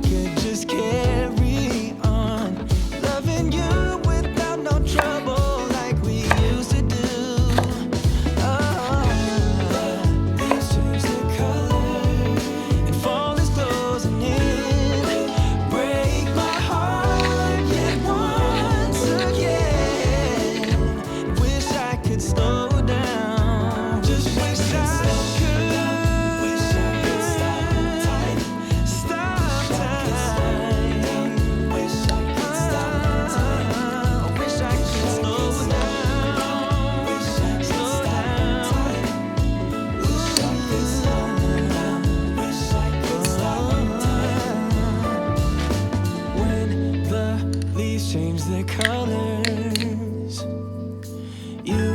could just carry on, loving you without no trouble like we used to do. Oh, leaves change their color and fall is closing in. Break my heart yet once again. Wish I could slow down. Just wish I could. Wish I could stop time. Stop time. Wish I could stop time. Wish I could slow down. Wish I could slow down. Wish I could slow down. Wish I could stop time. When the leaves change their colors, you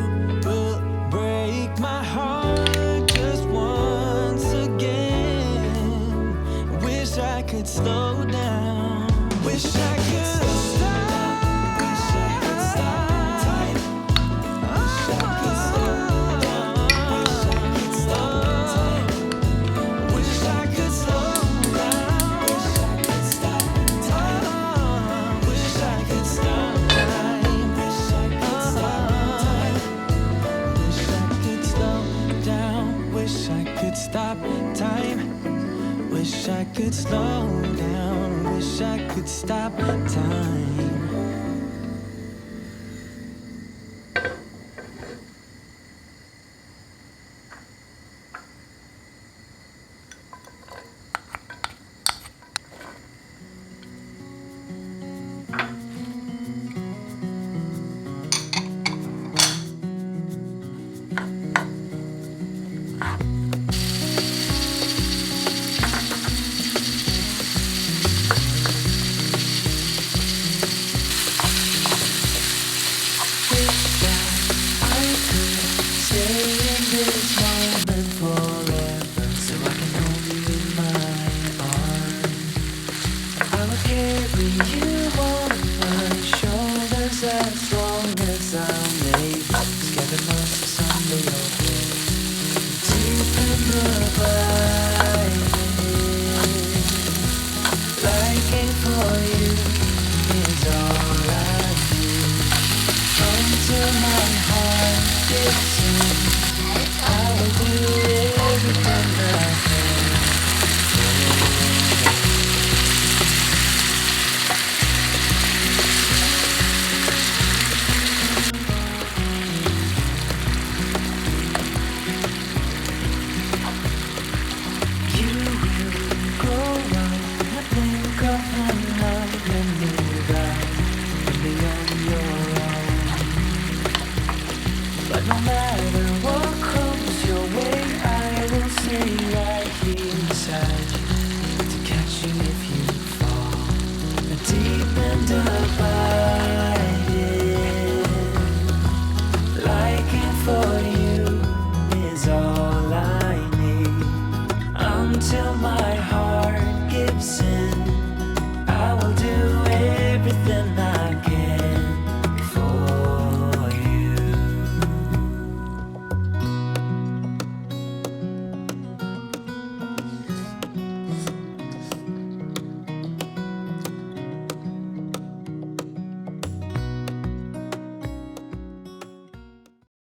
will break my heart just once again. Wish I could slow down. Wish I could stop. Wish I could stop time. Wish I could slow down. Wish I could slow time. Wish I could slow down. Wish I could stop time. Wish I could stop time. Wish I could stop time. Wish I could slow down. Wish I could stop time. Wish I could slow down. Wish I could stop time. Until my heart gets